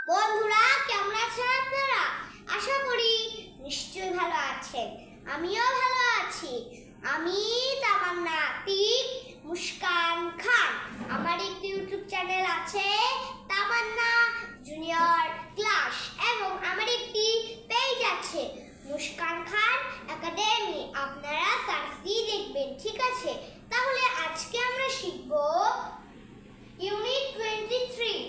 বন্ধুরা কেমন আছেন আপনারা? আশা করি নিশ্চয়ই ভালো আছেন। আমিও ভালো আছি। আমি তামান্না আতিক মুস্কান খান। আমার একটি ইউটিউব চ্যানেল আছে তামান্না জুনিয়র ক্লাস এবং আমার একটি পেজ আছে মুস্কান খান একাডেমি। আপনারা সার্চ দিয়ে দেখবেন, ঠিক আছে? তাহলে আজকে আমরা শিখব unit 23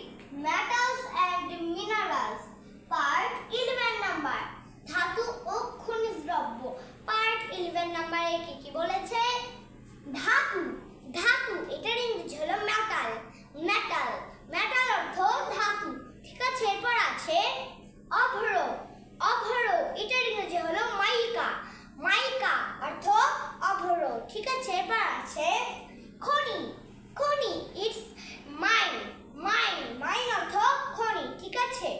metals and minerals part 11 number ধাতু ও খনিজ দ্রব্য। পার্ট 11 নাম্বারে কি বলেছে? ধাতু। ধাতু এটার ইংরেজি হলো মেটাল। মেটাল মেটাল অর্থ ধাতু, ঠিক আছে? এরপর আছে অভ্র। অভ্র এটার ইংরেজি হলো মাইকা। মাইকা অর্থ অভ্র, ঠিক আছে? এরপর আছে খনি। খনি ইটস মাইন। মাইন মাইন অর্থ খনি, ঠিক আছে?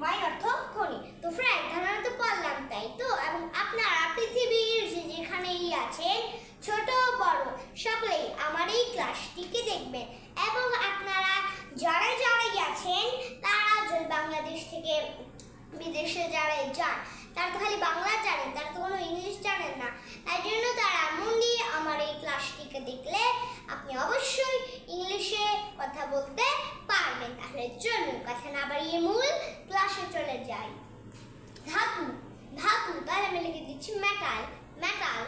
মাইন অর্থ খনি। তো ফ্রেন্ড, আমরা তো পড়লাম, তাই তো? এবং আপনারা পৃথিবীর যেখানেই আছেন, ছোট বড় সকলেই আমার এই ক্লাসটিকে দেখবেন। এবং আপনারা যারা যারা গেছেন, তারা যদি বাংলাদেশ থেকে বিদেশে যারা যান, তারা তো খালি বাংলা জানেন, তারা তো কোনো ইংলিশ জানেন না। তাই জন্য তারা মন দিয়ে আমার এই ক্লাসটিকে দেখলে আপনি অবশ্যই ইংলিশে কথা বলতে পারবেন। তাহলে চলুন কথা না বাড়িয়ে মূল ক্লাসে চলে যাই। ধাতু। ধাতু তাহলে আমি লিখে দিচ্ছি metal. Metal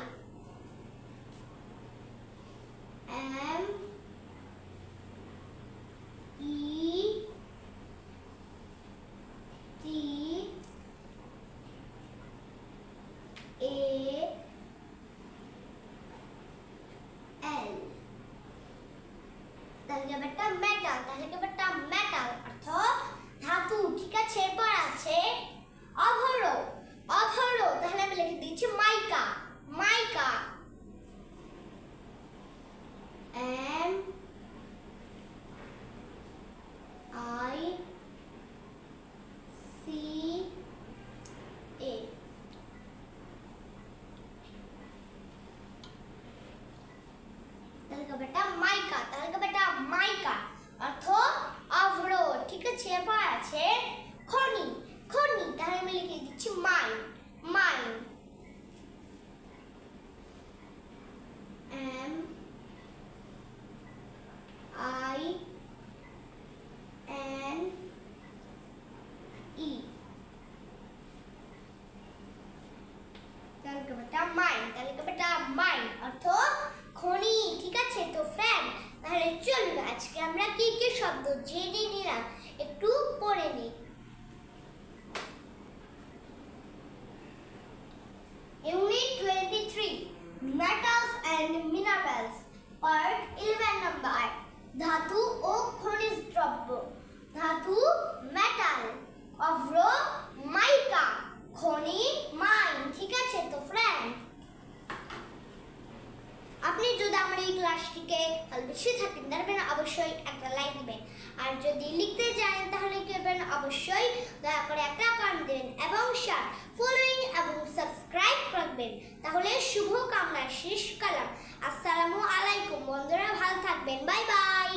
M E T A L। তাহলে ব্যাপারটা মেটাল। তাহলে ব্যাপারটা মেটাল অর্থ ধাতু, ঠিক আছে? এরপর আছে অভ্র। অভ্র তাহলে আমি লিখে দিচ্ছি মাইকা। মাইকা M I C A। তাহলে বেটা মাইকা। তাহলে বেটা মাইকা অর্থ অভ্র, ঠিক আছে? এরপর আছে খনি। খনি তাহলে আমি লিখে দিচ্ছি mine. Mine M I N E। তাহলে বেটা মাইন। তাহলে বেটা মাইন অর্থ খনি, ঠিক আছে? তো ফ্রেন্ড, তাহলে চলুন আজকে আমরা কি কি শব্দ জেনে নিলাম একটু পড়ে নিই। Unit 23 metals and minerals part 11 number ধাতু ও খনিজ দ্রব্য। ধাতু মেটাল, অভ্র মাইকা, খনি মাইন, ঠিক আছে? তো ফ্রেন্ড, আপনি যদি আমার এই ক্লাসটিকে ভালোবেসে থাকেন তাহলে অবশ্যই একটা লাইক দিবেন। আর যদি লিখতে জানেন তাহলে কি করবেন? অবশ্যই দয়া করে একটা কমেন্ট দেবেন এবং শেয়ার, ফলোইং এবং সাবস্ক্রাইব করবেন। তাহলে শুভ কামনা শেষ কালাম। আসসালামু আলাইকুম বন্ধুরা, ভালো থাকবেন। Bye bye.